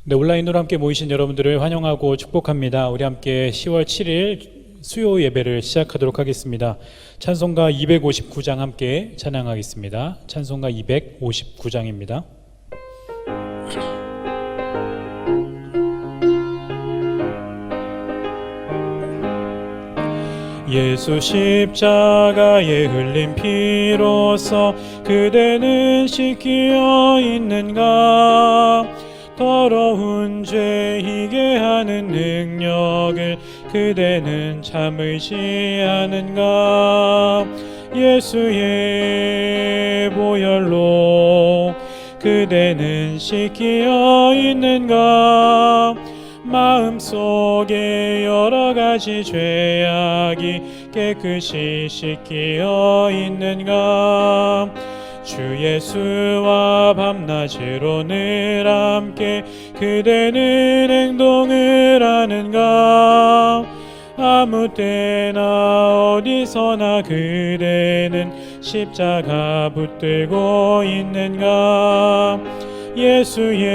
네, 온라인으로 함께 모이신 여러분들을 환영하고 축복합니다. 우리 함께 10월 7일 수요 예배를 시작하도록 하겠습니다. 찬송가 259장 함께 찬양하겠습니다. 찬송가 259장입니다. 예수 십자가에 흘린 피로써 그대는 씻기어 있는가? 더러운 죄이게 하는 능력을 그대는 참으시 않은가? 예수의 보혈로 그대는 씻기어 있는가? 마음속에 여러 가지 죄악이 깨끗이 씻기어 있는가? 주 예수와 밤낮으로 늘 함께 그대는 행동을 하는가? 아무 때나 어디서나 그대는 십자가 붙들고 있는가?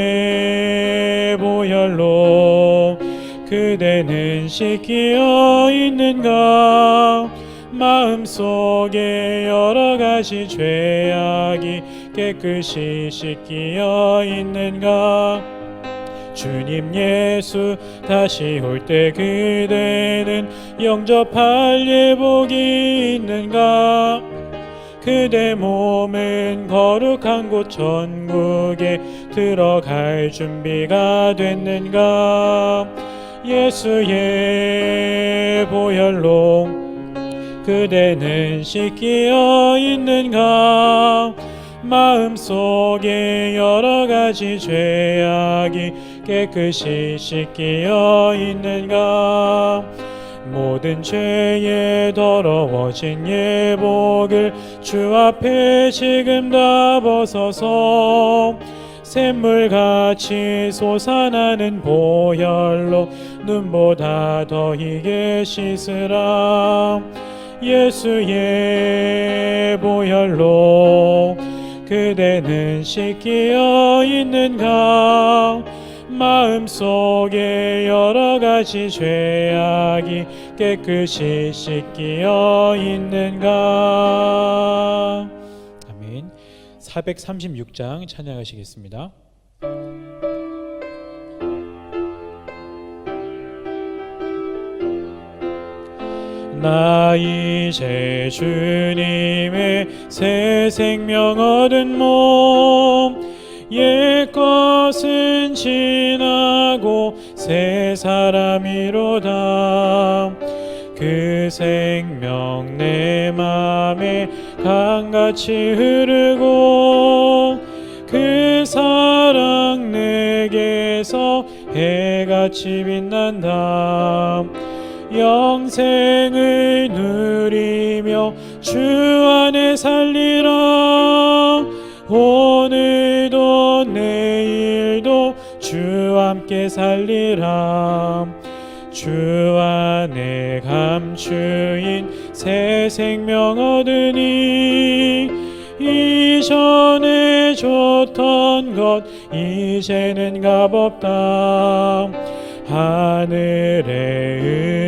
예수의 보혈로 그대는 씻기어 있는가? 마음속에 여러 가지 죄악이 깨끗이 씻기어 있는가? 주님 예수 다시 올 때 그대는 영접할 예복이 있는가? 그대 몸은 거룩한 곳 천국에 들어갈 준비가 됐는가? 예수의 보혈로 그대는 씻기어 있는가? 마음속에 여러 가지 죄악이 깨끗이 씻기어 있는가? 모든 죄에 더러워진 예복을 주 앞에 지금 다 벗어서 샘물같이 솟아나는 보혈로 눈보다 더 희게 씻으라. 예수의 보혈로 그대는 씻기어 있는가? 마음속에 여러 가지 죄악이 깨끗이 씻기어 있는가? 아멘. 436장 찬양하시겠습니다. 나 이제 주님의 새 생명 얻은 몸 옛것은 지나고 새 사람이로다. 그 생명 내 맘에 강같이 흐르고 그 사랑 내게서 해같이 빛난다. 영생을 누리며 주 안에 살리라. 오늘도 내일도 주와 함께 살리라. 주 안에 감추인 새 생명 얻으니 이전에 줬던 것 이제는 값없다. 하늘의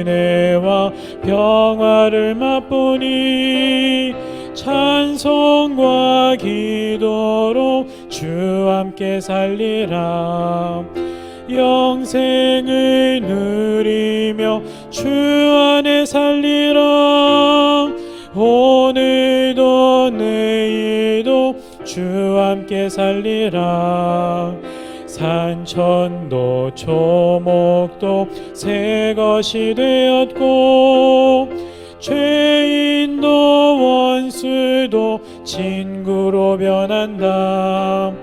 은혜와 평화를 맛보니 찬송과 기도로 주와 함께 살리라. 영생을 누리며 주 안에 살리라. 오늘도 내일도 주와 함께 살리라. 산천도 초목도 새 것이 되었고 죄인도 원수도 친구로 변한다.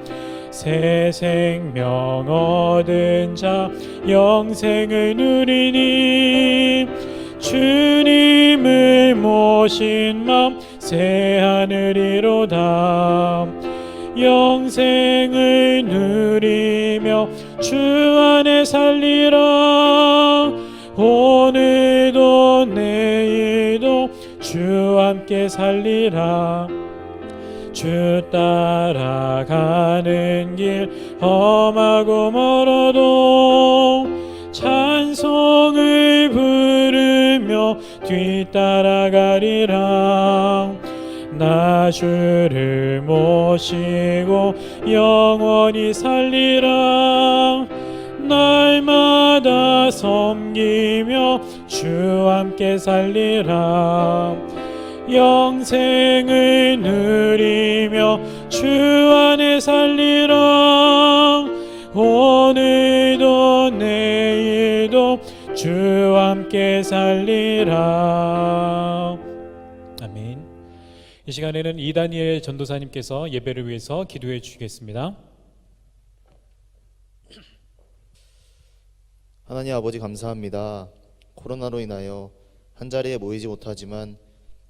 새 생명 얻은 자 영생을 누리니 주님을 모신 맘 새 하늘이로다. 영생을 누리며 주 안에 살리라. 오늘도 내일도 주와 함께 살리라. 주 따라가는 길 험하고 멀어도 찬송을 부르며 뒤따라가리라. 나 주를 모시고 영원히 살리라. 날마다 섬기며 주와 함께 살리라. 영생을 누리며 주 안에 살리라. 오늘도 내일도 주와 함께 살리라. 아멘. 이 시간에는 이다니엘 전도사님께서 예배를 위해서 기도해 주시겠습니다. 하나님 아버지 감사합니다. 코로나로 인하여 한자리에 모이지 못하지만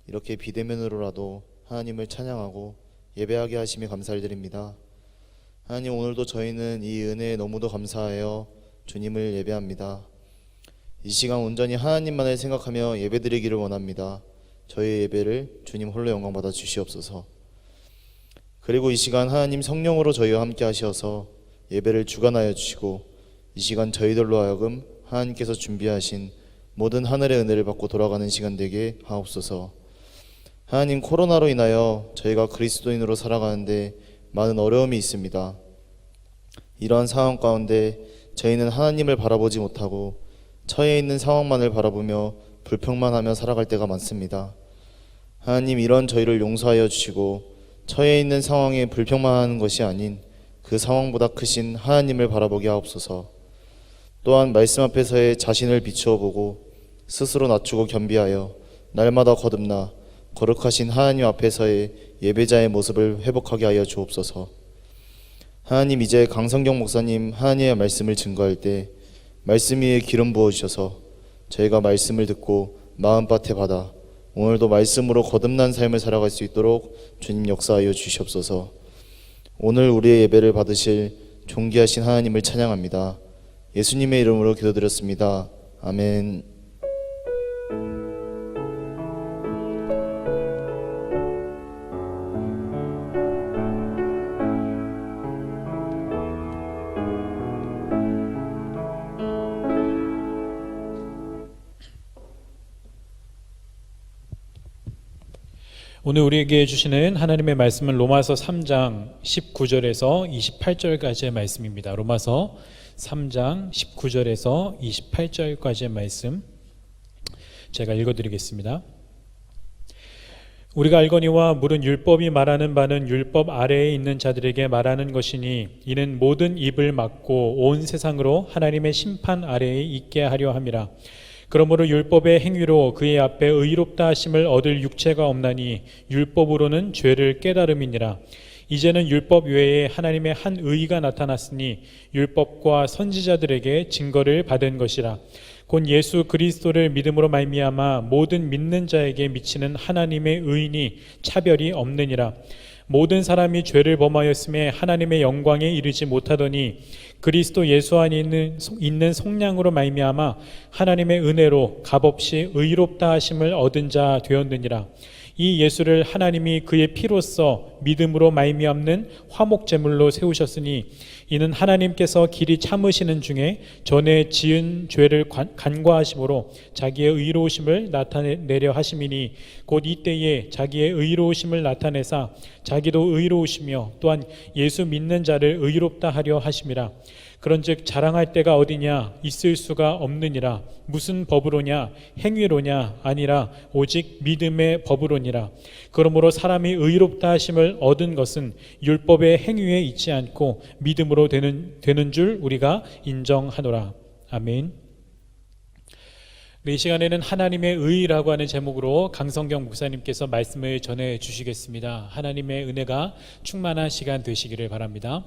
이렇게 비대면으로라도 하나님을 찬양하고 예배하게 하심에 감사를 드립니다. 하나님, 오늘도 저희는 이 은혜에 너무도 감사하여 주님을 예배합니다. 이 시간 온전히 하나님만을 생각하며 예배드리기를 원합니다. 저희의 예배를 주님 홀로 영광 받아 주시옵소서. 그리고 이 시간 하나님 성령으로 저희와 함께 하셔서 예배를 주관하여 주시고 이 시간 저희들로 하여금 하나님께서 준비하신 모든 하늘의 은혜를 받고 돌아가는 시간 되게 하옵소서. 하나님, 코로나로 인하여 저희가 그리스도인으로 살아가는데 많은 어려움이 있습니다. 이러한 상황 가운데 저희는 하나님을 바라보지 못하고 처해 있는 상황만을 바라보며 불평만 하며 살아갈 때가 많습니다. 하나님, 이런 저희를 용서하여 주시고 처해 있는 상황에 불평만 하는 것이 아닌 그 상황보다 크신 하나님을 바라보게 하옵소서. 또한 말씀 앞에서의 자신을 비추어 보고 스스로 낮추고 겸비하여 날마다 거듭나 거룩하신 하나님 앞에서의 예배자의 모습을 회복하게 하여 주옵소서. 하나님, 이제 강성경 목사님 하나님의 말씀을 증거할 때 말씀 위에 기름 부어주셔서 저희가 말씀을 듣고 마음밭에 받아 오늘도 말씀으로 거듭난 삶을 살아갈 수 있도록 주님 역사하여 주시옵소서. 오늘 우리의 예배를 받으실 존귀하신 하나님을 찬양합니다. 예수님의 이름으로 기도드렸습니다. 아멘. 오늘 우리에게 주시는 하나님의 말씀은 로마서 3장 19절에서 28절까지의 말씀입니다. 로마서 3장 19절에서 28절까지의 말씀 제가 읽어드리겠습니다. 우리가 알거니와 물은 율법이 말하는 바는 율법 아래에 있는 자들에게 말하는 것이니 이는 모든 입을 막고 온 세상으로 하나님의 심판 아래에 있게 하려 함이라. 그러므로 율법의 행위로 그의 앞에 의롭다 하심을 얻을 육체가 없나니 율법으로는 죄를 깨달음이니라. 이제는 율법 외에 하나님의 한 의가 나타났으니 율법과 선지자들에게 증거를 받은 것이라. 곧 예수 그리스도를 믿음으로 말미암아 모든 믿는 자에게 미치는 하나님의 의인이 차별이 없느니라. 모든 사람이 죄를 범하였음에 하나님의 영광에 이르지 못하더니 그리스도 예수 안에 있는 속량으로 말미암아 하나님의 은혜로 값없이 의롭다 하심을 얻은 자 되었느니라. 이 예수를 하나님이 그의 피로써 믿음으로 말미암는 화목제물로 세우셨으니 이는 하나님께서 길이 참으시는 중에 전에 지은 죄를 간과하심으로 자기의 의로우심을 나타내려 하심이니 곧 이때에 자기의 의로우심을 나타내사 자기도 의로우시며 또한 예수 믿는 자를 의롭다 하려 하심이라. 그런즉 자랑할 때가 어디냐? 있을 수가 없느니라. 무슨 법으로냐? 행위로냐? 아니라 오직 믿음의 법으로니라. 그러므로 사람이 의롭다 하심을 얻은 것은 율법의 행위에 있지 않고 믿음으로 되는 줄 우리가 인정하노라. 아멘. 이 시간에는 하나님의 의라고 하는 제목으로 강성경 목사님께서 말씀을 전해 주시겠습니다. 하나님의 은혜가 충만한 시간 되시기를 바랍니다.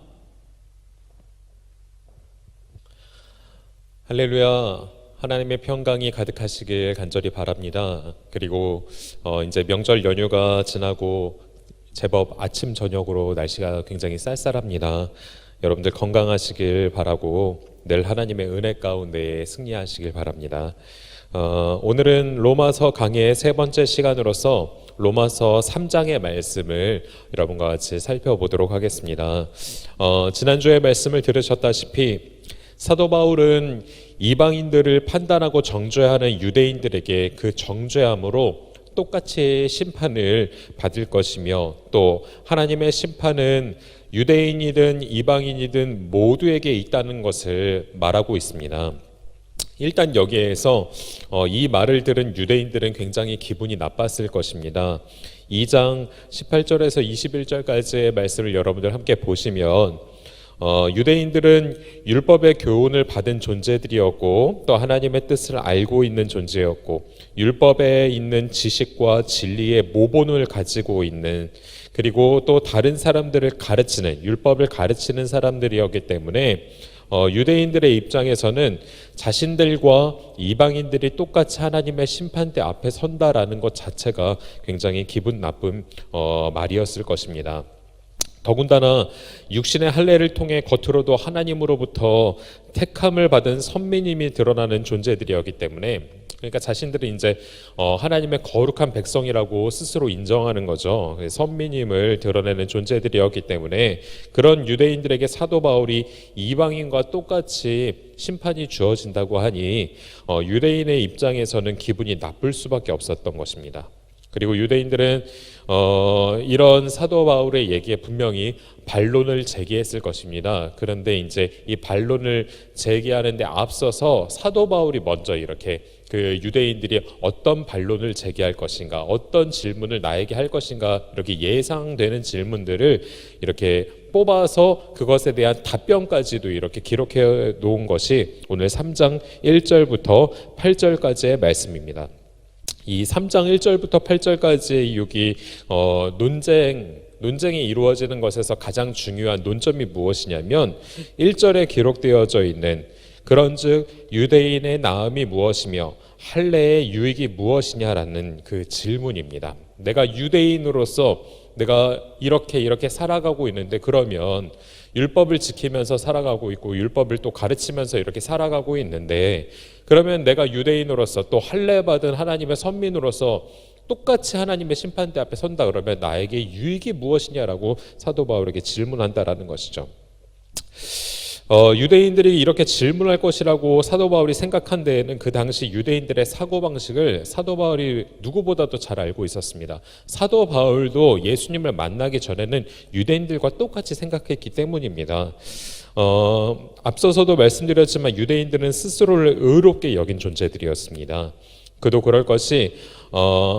할렐루야. 하나님의 평강이 가득하시길 간절히 바랍니다. 그리고 이제 명절 연휴가 지나고 제법 아침 저녁으로 날씨가 굉장히 쌀쌀합니다. 여러분들 건강하시길 바라고 늘 하나님의 은혜 가운데 승리하시길 바랍니다. 오늘은 로마서 강의의 세 번째 시간으로서 로마서 3장의 말씀을 여러분과 같이 살펴보도록 하겠습니다. 지난주에 말씀을 들으셨다시피 사도 바울은 이방인들을 판단하고 정죄하는 유대인들에게 그 정죄함으로 똑같이 심판을 받을 것이며, 또 하나님의 심판은 유대인이든 이방인이든 모두에게 있다는 것을 말하고 있습니다. 일단 여기에서 이 말을 들은 유대인들은 굉장히 기분이 나빴을 것입니다. 2장 18절에서 21절까지의 말씀을 여러분들 함께 보시면 유대인들은 율법의 교훈을 받은 존재들이었고, 또 하나님의 뜻을 알고 있는 존재였고, 율법에 있는 지식과 진리의 모본을 가지고 있는, 그리고 또 다른 사람들을 가르치는, 율법을 가르치는 사람들이었기 때문에 유대인들의 입장에서는 자신들과 이방인들이 똑같이 하나님의 심판대 앞에 선다라는 것 자체가 굉장히 기분 나쁜 말이었을 것입니다. 더군다나 육신의 할례를 통해 겉으로도 하나님으로부터 택함을 받은 선민임이 드러나는 존재들이었기 때문에, 그러니까 자신들은 이제 하나님의 거룩한 백성이라고 스스로 인정하는 거죠. 선민임을 드러내는 존재들이었기 때문에 그런 유대인들에게 사도 바울이 이방인과 똑같이 심판이 주어진다고 하니 유대인의 입장에서는 기분이 나쁠 수밖에 없었던 것입니다. 그리고 유대인들은 이런 사도 바울의 얘기에 분명히 반론을 제기했을 것입니다. 그런데 이제 이 반론을 제기하는데 앞서서 사도 바울이 먼저 이렇게 그 유대인들이 어떤 반론을 제기할 것인가, 어떤 질문을 나에게 할 것인가, 이렇게 예상되는 질문들을 이렇게 뽑아서 그것에 대한 답변까지도 이렇게 기록해 놓은 것이 오늘 3장 1절부터 8절까지의 말씀입니다. 이 3장 1절부터 8절까지의 여기 논쟁이 이루어지는 것에서 가장 중요한 논점이 무엇이냐면 1절에 기록되어져 있는 그런즉 유대인의 나음이 무엇이며 할례의 유익이 무엇이냐라는 그 질문입니다. 내가 유대인으로서 내가 이렇게 살아가고 있는데, 그러면 율법을 지키면서 살아가고 있고 율법을 또 가르치면서 이렇게 살아가고 있는데, 그러면 내가 유대인으로서 또 할례 받은 하나님의 선민으로서 똑같이 하나님의 심판대 앞에 선다 그러면 나에게 유익이 무엇이냐라고 사도 바울에게 질문한다라는 것이죠. 유대인들이 이렇게 질문할 것이라고 사도 바울이 생각한 데에는 그 당시 유대인들의 사고방식을 사도 바울이 누구보다도 잘 알고 있었습니다. 사도 바울도 예수님을 만나기 전에는 유대인들과 똑같이 생각했기 때문입니다. 앞서서도 말씀드렸지만 유대인들은 스스로를 의롭게 여긴 존재들이었습니다. 그도 그럴 것이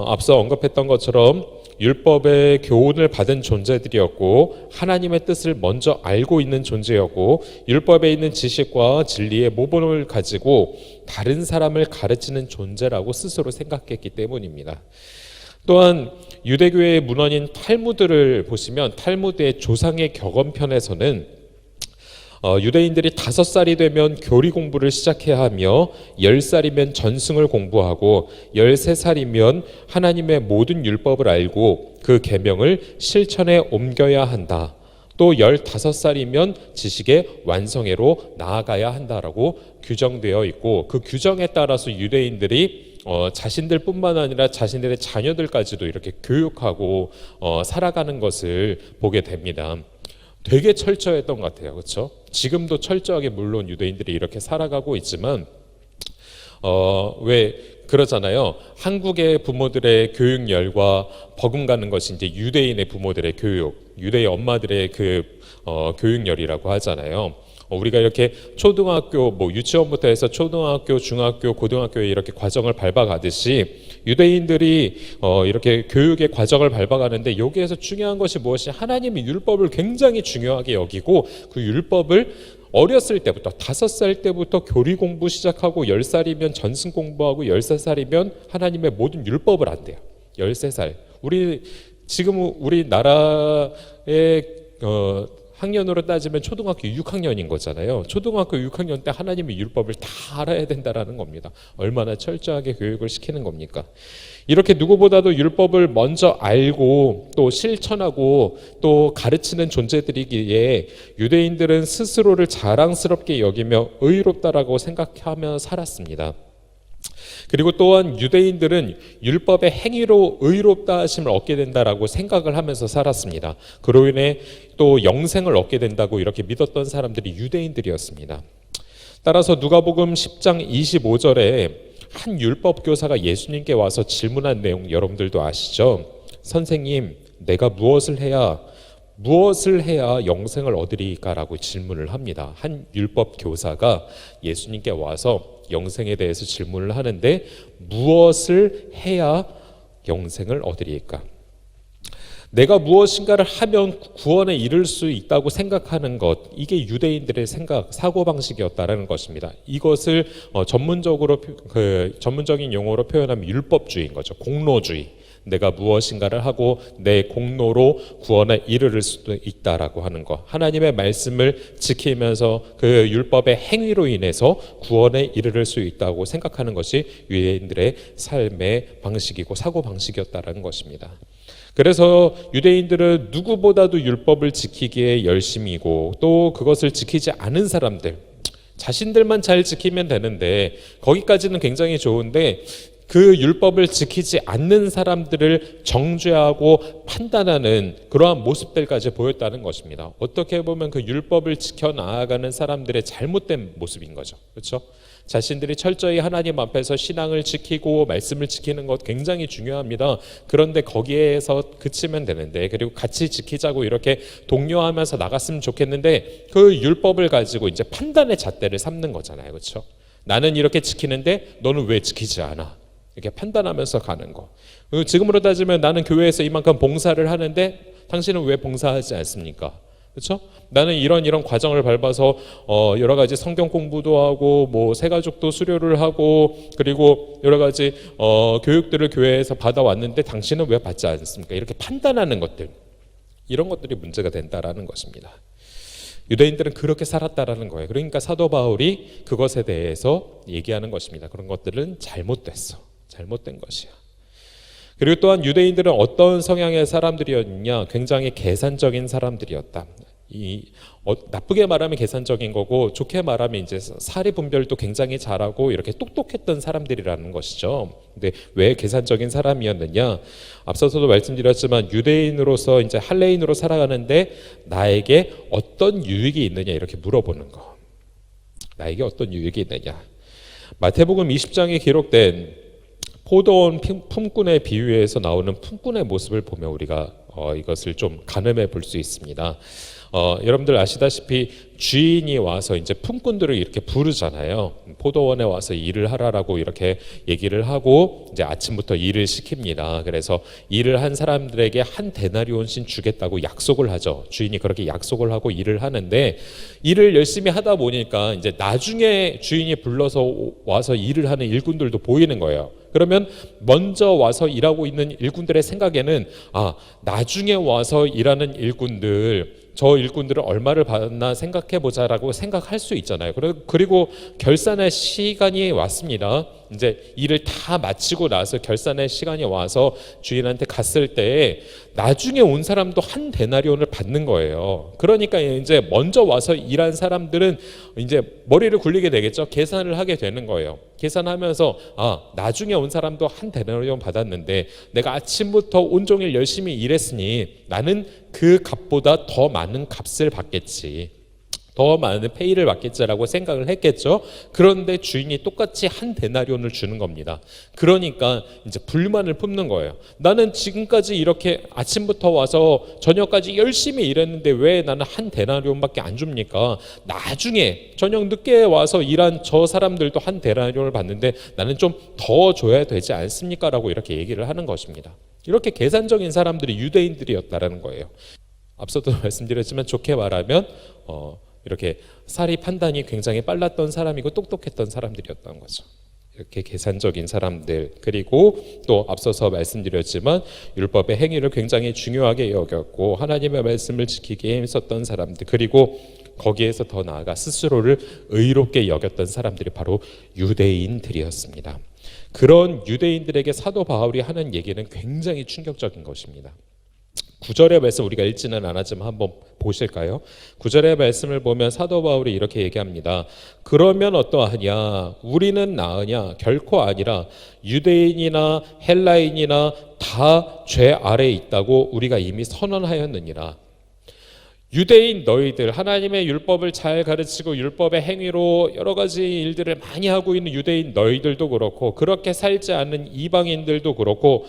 앞서 언급했던 것처럼 율법의 교훈을 받은 존재들이었고, 하나님의 뜻을 먼저 알고 있는 존재였고, 율법에 있는 지식과 진리의 모본을 가지고 다른 사람을 가르치는 존재라고 스스로 생각했기 때문입니다. 또한 유대교의 문헌인 탈무드를 보시면 탈무드의 조상의 격언편에서는 유대인들이 5살이 되면 교리 공부를 시작해야 하며 10살이면 전승을 공부하고 13살이면 하나님의 모든 율법을 알고 그 계명을 실천에 옮겨야 한다. 또 15살이면 지식의 완성회로 나아가야 한다라고 규정되어 있고, 그 규정에 따라서 유대인들이 자신들뿐만 아니라 자신들의 자녀들까지도 이렇게 교육하고 살아가는 것을 보게 됩니다. 되게 철저했던 것 같아요. 그렇죠? 지금도 철저하게 물론 유대인들이 이렇게 살아가고 있지만 왜 그러잖아요. 한국의 부모들의 교육열과 버금가는 것이 이제 유대인의 부모들의 교육, 유대의 엄마들의 그 교육열이라고 하잖아요. 우리가 이렇게 초등학교, 유치원부터 해서 초등학교, 중학교, 고등학교에 이렇게 과정을 밟아가듯이 유대인들이 이렇게 교육의 과정을 밟아가는데, 여기에서 중요한 것이 무엇이, 하나님의 율법을 굉장히 중요하게 여기고 그 율법을 어렸을 때부터 5살 때부터 교리 공부 시작하고 10살이면 전승 공부하고 13살이면 하나님의 모든 율법을 안대요. 13살. 지금 우리나라의 학년으로 따지면 초등학교 6학년인 거잖아요. 초등학교 6학년 때 하나님의 율법을 다 알아야 된다라는 겁니다. 얼마나 철저하게 교육을 시키는 겁니까? 이렇게 누구보다도 율법을 먼저 알고 또 실천하고 또 가르치는 존재들이기에 유대인들은 스스로를 자랑스럽게 여기며 의롭다라고 생각하며 살았습니다. 그리고 또한 유대인들은 율법의 행위로 의롭다 하심을 얻게 된다라고 생각을 하면서 살았습니다. 그로 인해 또 영생을 얻게 된다고 이렇게 믿었던 사람들이 유대인들이었습니다. 따라서 누가복음 10장 25절에 한 율법 교사가 예수님께 와서 질문한 내용 여러분들도 아시죠? 선생님, 내가 무엇을 해야 영생을 얻으리까라고 질문을 합니다. 한 율법 교사가 예수님께 와서 영생에 대해서 질문을 하는데 무엇을 해야 영생을 얻으리까? 내가 무엇인가를 하면 구원에 이를 수 있다고 생각하는 것, 이게 유대인들의 사고방식이었다라는 것입니다. 이것을 전문적인 용어로 표현하면 율법주의인 거죠. 공로주의. 내가 무엇인가를 하고 내 공로로 구원에 이르를 수도 있다라고 하는 것. 하나님의 말씀을 지키면서 그 율법의 행위로 인해서 구원에 이르를 수 있다고 생각하는 것이 유대인들의 삶의 방식이고 사고방식이었다라는 것입니다. 그래서 유대인들은 누구보다도 율법을 지키기에 열심이고 또 그것을 지키지 않은 사람들, 자신들만 잘 지키면 되는데 거기까지는 굉장히 좋은데 그 율법을 지키지 않는 사람들을 정죄하고 판단하는 그러한 모습들까지 보였다는 것입니다. 어떻게 보면 그 율법을 지켜 나아가는 사람들의 잘못된 모습인 거죠. 그렇죠? 자신들이 철저히 하나님 앞에서 신앙을 지키고 말씀을 지키는 것 굉장히 중요합니다. 그런데 거기에서 그치면 되는데, 그리고 같이 지키자고 이렇게 독려하면서 나갔으면 좋겠는데 그 율법을 가지고 이제 판단의 잣대를 삼는 거잖아요. 그렇죠? 나는 이렇게 지키는데 너는 왜 지키지 않아? 이렇게 판단하면서 가는 거. 지금으로 따지면 나는 교회에서 이만큼 봉사를 하는데 당신은 왜 봉사하지 않습니까? 그렇죠? 나는 이런 과정을 밟아서 여러 가지 성경 공부도 하고 뭐 새가족도 수료를 하고 그리고 여러 가지 교육들을 교회에서 받아왔는데 당신은 왜 받지 않습니까? 이렇게 판단하는 것들, 이런 것들이 문제가 된다라는 것입니다. 유대인들은 그렇게 살았다라는 거예요. 그러니까 사도 바울이 그것에 대해서 얘기하는 것입니다. 그런 것들은 잘못된 것이야. 그리고 또한 유대인들은 어떤 성향의 사람들이었냐? 굉장히 계산적인 사람들이었다. 나쁘게 말하면 계산적인 거고 좋게 말하면 이제 사리 분별도 굉장히 잘하고 이렇게 똑똑했던 사람들이라는 것이죠. 근데 왜 계산적인 사람이었느냐? 앞서서도 말씀드렸지만 유대인으로서 이제 할례인으로 살아가는데 나에게 어떤 유익이 있느냐 이렇게 물어보는 거. 나에게 어떤 유익이 있느냐? 마태복음 20장에 기록된 포도원 품꾼의 비유에서 나오는 품꾼의 모습을 보면 우리가 이것을 좀 가늠해 볼 수 있습니다. 여러분들 아시다시피 주인이 와서 이제 품꾼들을 이렇게 부르잖아요. 포도원에 와서 일을 하라라고 이렇게 얘기를 하고 이제 아침부터 일을 시킵니다. 그래서 일을 한 사람들에게 한 데나리온씩 주겠다고 약속을 하죠. 주인이 그렇게 약속을 하고 일을 하는데 일을 열심히 하다 보니까 이제 나중에 주인이 불러서 와서 일을 하는 일꾼들도 보이는 거예요. 그러면 먼저 와서 일하고 있는 일꾼들의 생각에는 나중에 와서 일하는 일꾼들, 저 일꾼들은 얼마를 받나 생각해보자라고 생각할 수 있잖아요. 그리고 결산의 시간이 왔습니다. 이제 일을 다 마치고 나서 결산의 시간이 와서 주인한테 갔을 때 나중에 온 사람도 한 데나리온을 받는 거예요. 그러니까 이제 먼저 와서 일한 사람들은 이제 머리를 굴리게 되겠죠. 계산을 하게 되는 거예요. 계산하면서 나중에 온 사람도 한 데나리온 받았는데 내가 아침부터 온종일 열심히 일했으니 나는 그 값보다 더 많은 값을 받겠지, 더 많은 페이를 받겠지라고 생각을 했겠죠. 그런데 주인이 똑같이 한 데나리온을 주는 겁니다. 그러니까 이제 불만을 품는 거예요. 나는 지금까지 이렇게 아침부터 와서 저녁까지 열심히 일했는데 왜 나는 한 데나리온밖에 안 줍니까? 나중에 저녁 늦게 와서 일한 저 사람들도 한 데나리온을 받는데 나는 좀 더 줘야 되지 않습니까? 라고 이렇게 얘기를 하는 것입니다. 이렇게 계산적인 사람들이 유대인들이었다라는 거예요. 앞서도 말씀드렸지만 좋게 말하면 이렇게 사리 판단이 굉장히 빨랐던 사람이고 똑똑했던 사람들이었던 거죠. 이렇게 계산적인 사람들, 그리고 또 앞서서 말씀드렸지만 율법의 행위를 굉장히 중요하게 여겼고 하나님의 말씀을 지키기에 힘썼던 사람들, 그리고 거기에서 더 나아가 스스로를 의롭게 여겼던 사람들이 바로 유대인들이었습니다. 그런 유대인들에게 사도 바울이 하는 얘기는 굉장히 충격적인 것입니다. 9절의 말씀 우리가 읽지는 않았지만 한번 보실까요? 9절의 말씀을 보면 사도 바울이 이렇게 얘기합니다. 그러면 어떠하냐? 우리는 나으냐? 결코 아니라 유대인이나 헬라인이나 다 죄 아래에 있다고 우리가 이미 선언하였느니라. 유대인 너희들, 하나님의 율법을 잘 가르치고 율법의 행위로 여러 가지 일들을 많이 하고 있는 유대인 너희들도 그렇고, 그렇게 살지 않는 이방인들도 그렇고,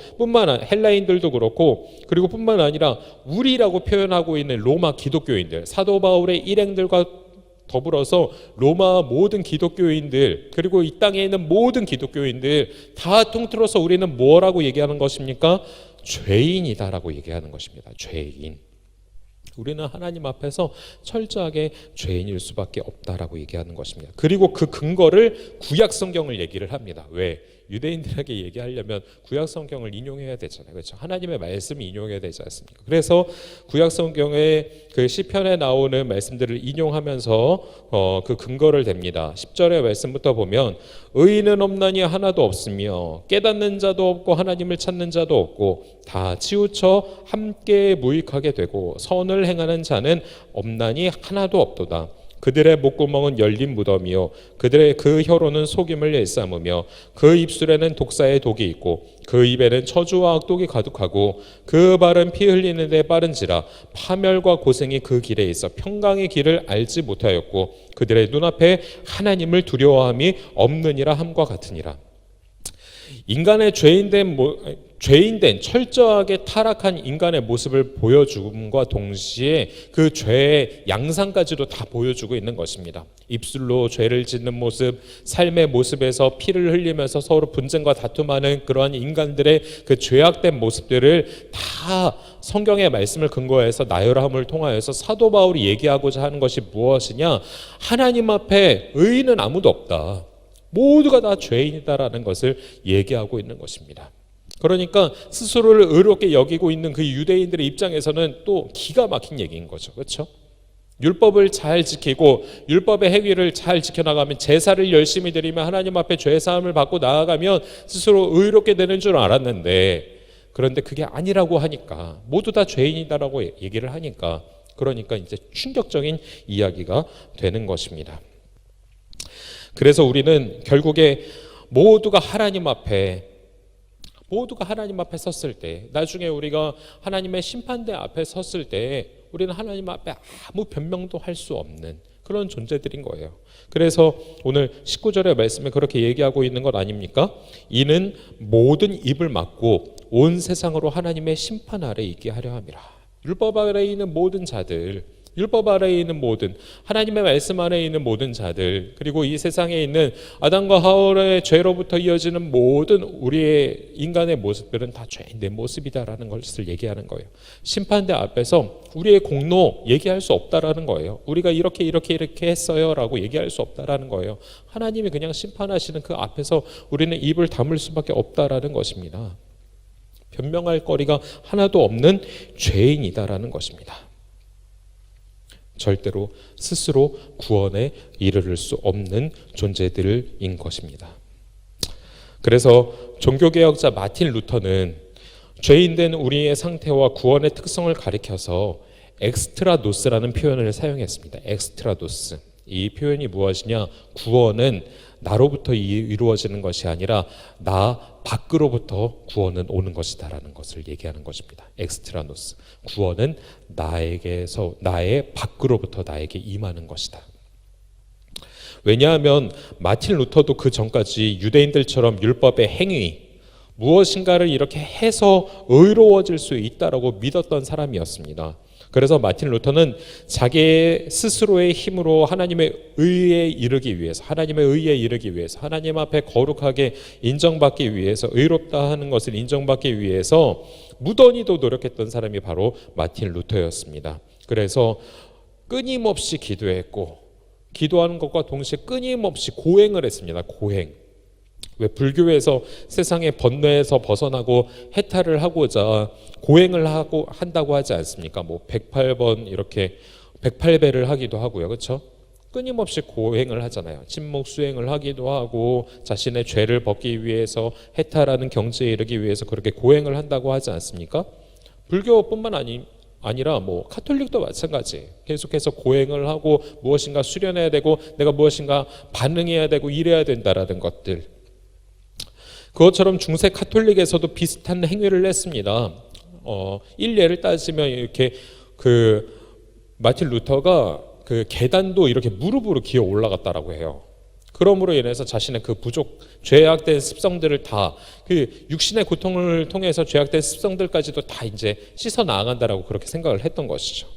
헬라인들도 그렇고, 그리고 뿐만 아니라 우리라고 표현하고 있는 로마 기독교인들, 사도 바울의 일행들과 더불어서 로마 모든 기독교인들, 그리고 이 땅에 있는 모든 기독교인들 다 통틀어서 우리는 뭐라고 얘기하는 것입니까? 죄인이다라고 얘기하는 것입니다. 죄인. 우리는 하나님 앞에서 철저하게 죄인일 수밖에 없다라고 얘기하는 것입니다. 그리고 그 근거를 구약 성경을 얘기를 합니다. 왜? 유대인들에게 얘기하려면 구약 성경을 인용해야 되잖아요. 그렇죠? 하나님의 말씀을 인용해야 되지 않습니까? 그래서 구약 성경의 그 시편에 나오는 말씀들을 인용하면서 그 근거를 댑니다. 10절의 말씀부터 보면 의인은 없나니 하나도 없으며 깨닫는 자도 없고 하나님을 찾는 자도 없고 다 치우쳐 함께 무익하게 되고 선을 행하는 자는 없나니 하나도 없도다. 그들의 목구멍은 열린 무덤이요 그들의 그 혀로는 속임을 일삼으며 그 입술에는 독사의 독이 있고 그 입에는 저주와 악독이 가득하고 그 발은 피 흘리는 데 빠른지라 파멸과 고생이 그 길에 있어 평강의 길을 알지 못하였고 그들의 눈앞에 하나님을 두려워함이 없느니라 함과 같으니라. 인간의 죄인된 철저하게 타락한 인간의 모습을 보여줌과 동시에 그 죄의 양상까지도 다 보여주고 있는 것입니다. 입술로 죄를 짓는 모습, 삶의 모습에서 피를 흘리면서 서로 분쟁과 다툼하는 그러한 인간들의 그 죄악된 모습들을 다 성경의 말씀을 근거해서 나열함을 통하여서 사도 바울이 얘기하고자 하는 것이 무엇이냐? 하나님 앞에 의인은 아무도 없다. 모두가 다 죄인이다라는 것을 얘기하고 있는 것입니다. 그러니까 스스로를 의롭게 여기고 있는 그 유대인들의 입장에서는 또 기가 막힌 얘기인 거죠. 그렇죠? 율법을 잘 지키고 율법의 행위를 잘 지켜나가면 제사를 열심히 드리면 하나님 앞에 죄사함을 받고 나아가면 스스로 의롭게 되는 줄 알았는데, 그런데 그게 아니라고 하니까, 모두 다 죄인이다라고 얘기를 하니까, 그러니까 이제 충격적인 이야기가 되는 것입니다. 그래서 우리는 결국에 모두가 하나님 앞에 섰을 때, 나중에 우리가 하나님의 심판대 앞에 섰을 때 우리는 하나님 앞에 아무 변명도 할 수 없는 그런 존재들인 거예요. 그래서 오늘 19절의 말씀에 그렇게 얘기하고 있는 것 아닙니까? 이는 모든 입을 막고 온 세상으로 하나님의 심판 아래 있게 하려 함이라. 율법 아래에 있는 모든 자들, 율법 아래에 있는 모든, 하나님의 말씀 아래에 있는 모든 자들, 그리고 이 세상에 있는 아담과 하와의 죄로부터 이어지는 모든 우리의 인간의 모습들은 다 죄인된 모습이다라는 것을 얘기하는 거예요. 심판대 앞에서 우리의 공로 얘기할 수 없다라는 거예요. 우리가 이렇게 했어요 라고 얘기할 수 없다라는 거예요. 하나님이 그냥 심판하시는 그 앞에서 우리는 입을 다물 수밖에 없다라는 것입니다. 변명할 거리가 하나도 없는 죄인이다라는 것입니다. 절대로 스스로 구원에 이르를 수 없는 존재들인 것입니다. 그래서 종교개혁자 마틴 루터는 죄인된 우리의 상태와 구원의 특성을 가리켜서 엑스트라노스라는 표현을 사용했습니다. 엑스트라노스. 이 표현이 무엇이냐? 구원은 나로부터 이루어지는 것이 아니라 나 밖으로부터 구원은 오는 것이다라는 것을 얘기하는 것입니다. 엑스트라노스. 구원은 나의 밖으로부터 나에게 임하는 것이다. 왜냐하면 마틴 루터도 그 전까지 유대인들처럼 율법의 행위, 무엇인가를 이렇게 해서 의로워질 수 있다라고 믿었던 사람이었습니다. 그래서 마틴 루터는 자기 스스로의 힘으로 하나님의 의에 이르기 위해서, 하나님 앞에 거룩하게 인정받기 위해서, 의롭다 하는 것을 인정받기 위해서 무던히도 노력했던 사람이 바로 마틴 루터였습니다. 그래서 끊임없이 기도했고, 기도하는 것과 동시에 끊임없이 고행을 했습니다. 고행. 왜 불교에서 세상의 번뇌에서 벗어나고 해탈을 하고자 고행을 한다고 하지 않습니까? 108번 이렇게 108배를 하기도 하고요. 그렇죠? 끊임없이 고행을 하잖아요. 침묵 수행을 하기도 하고 자신의 죄를 벗기 위해서 해탈하는 경지에 이르기 위해서 그렇게 고행을 한다고 하지 않습니까? 불교뿐만 아니라 뭐 카톨릭도 마찬가지. 계속해서 고행을 하고 무엇인가 수련해야 되고 내가 무엇인가 반응해야 되고 이래야 된다라는 것들. 그것처럼 중세 카톨릭에서도 비슷한 행위를 했습니다. 일례를 따지면 이렇게 그 마틴 루터가 그 계단도 이렇게 무릎으로 기어 올라갔다라고 해요. 그러므로 인해서 자신의 그 죄악된 습성들을 다 그 육신의 고통을 통해서 죄악된 습성들까지도 다 이제 씻어 나아간다라고 그렇게 생각을 했던 것이죠.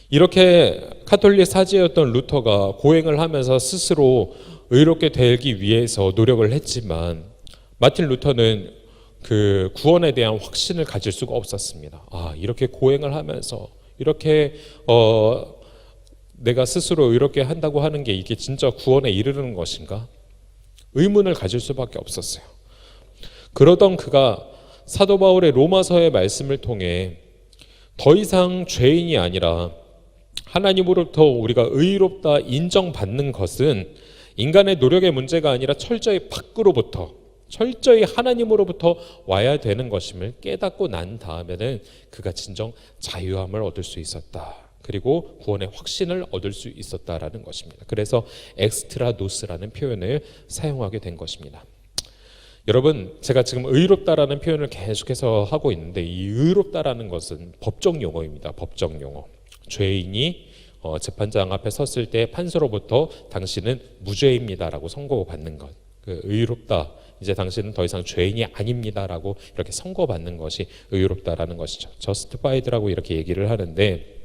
이렇게 카톨릭 사제였던 루터가 고행을 하면서 스스로 의롭게 되기 위해서 노력을 했지만 마틴 루터는 그 구원에 대한 확신을 가질 수가 없었습니다. 이렇게 고행을 하면서 이렇게 내가 스스로 의롭게 한다고 하는 게 이게 진짜 구원에 이르는 것인가? 의문을 가질 수밖에 없었어요. 그러던 그가 사도 바울의 로마서의 말씀을 통해 더 이상 죄인이 아니라 하나님으로부터 우리가 의롭다 인정받는 것은 인간의 노력의 문제가 아니라 철저히 하나님으로부터 와야 되는 것임을 깨닫고 난 다음에는 그가 진정 자유함을 얻을 수 있었다. 그리고 구원의 확신을 얻을 수 있었다라는 것입니다. 그래서 엑스트라노스라는 표현을 사용하게 된 것입니다. 여러분, 제가 지금 의롭다라는 표현을 계속해서 하고 있는데 이 의롭다라는 것은 법적 용어입니다. 법적 용어. 죄인이 재판장 앞에 섰을 때 판사로부터 당신은 무죄입니다라고 선고받는 것. 그 의롭다. 이제 당신은 더 이상 죄인이 아닙니다라고 이렇게 선고받는 것이 의롭다라는 것이죠. justified라고 이렇게 얘기를 하는데